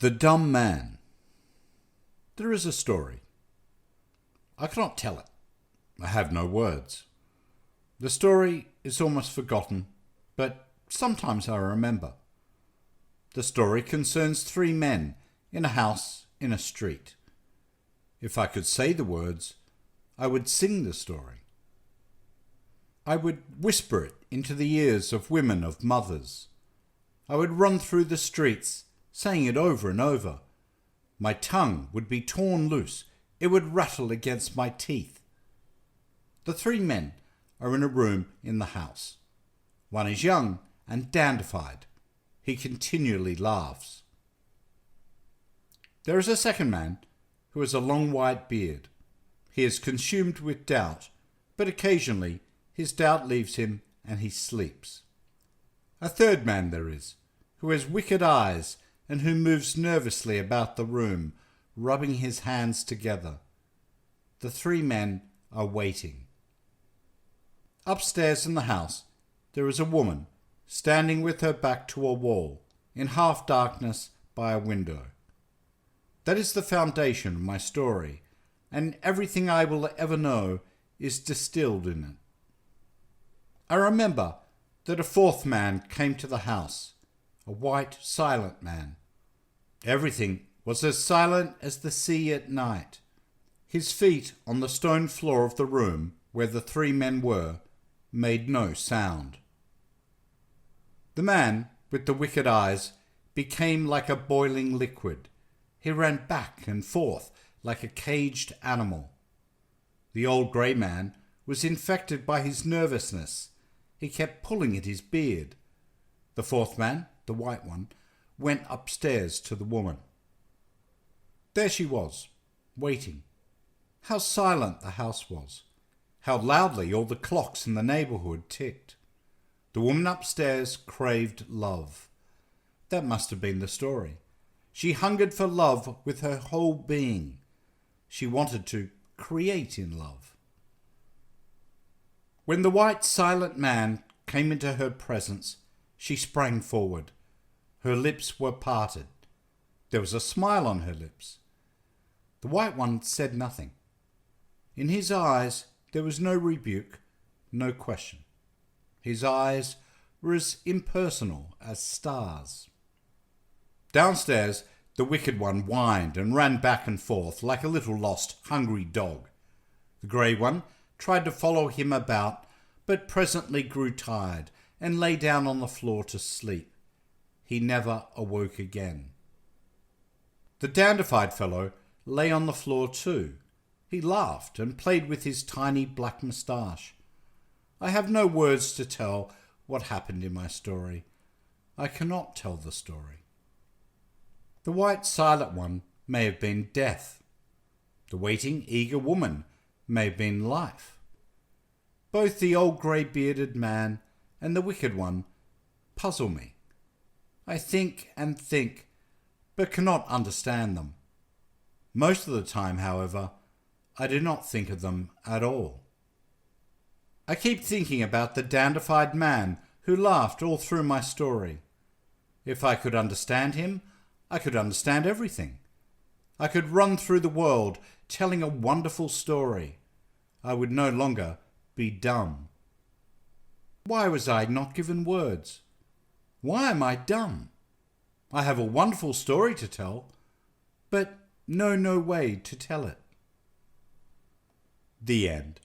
The Dumb Man. There is a story. I cannot tell it. I have no words. The story is almost forgotten, but sometimes I remember. The story concerns three men in a house in a street. If I could say the words, I would sing the story. I would whisper it into the ears of women, of mothers. I would run through the streets, saying it over and over. My tongue would be torn loose. It would rattle against my teeth. The three men are in a room in the house. One is young and dandified. He continually laughs. There is a second man who has a long white beard. He is consumed with doubt, but occasionally his doubt leaves him and he sleeps. A third man there is, who has wicked eyes and who moves nervously about the room, rubbing his hands together. The three men are waiting. Upstairs in the house, there is a woman standing with her back to a wall, in half darkness by a window. That is the foundation of my story, and everything I will ever know is distilled in it. I remember that a fourth man came to the house, a white, silent man. Everything was as silent as the sea at night. His feet on the stone floor of the room where the three men were made no sound. The man with the wicked eyes became like a boiling liquid. He ran back and forth like a caged animal. The old grey man was infected by his nervousness. He kept pulling at his beard. The fourth man, the white one, went upstairs to the woman. There she was, waiting. How silent the house was. How loudly all the clocks in the neighbourhood ticked. The woman upstairs craved love. That must have been the story. She hungered for love with her whole being. She wanted to create in love. When the white silent man came into her presence, she sprang forward. Her lips were parted. There was a smile on her lips. The white one said nothing. In his eyes there was no rebuke, no question. His eyes were as impersonal as stars. Downstairs, the wicked one whined and ran back and forth like a little lost, hungry dog. The grey one tried to follow him about, but presently grew tired and lay down on the floor to sleep. He never awoke again. The dandified fellow lay on the floor too. He laughed and played with his tiny black moustache. I have no words to tell what happened in my story. I cannot tell the story. The white silent one may have been death. The waiting, eager woman may have been life. Both the old grey-bearded man and the wicked one puzzle me. I think and think, but cannot understand them. Most of the time, however, I do not think of them at all. I keep thinking about the dandified man who laughed all through my story. If I could understand him, I could understand everything. I could run through the world telling a wonderful story. I would no longer be dumb. Why was I not given words? Why am I dumb? I have a wonderful story to tell, but know no way to tell it. The end.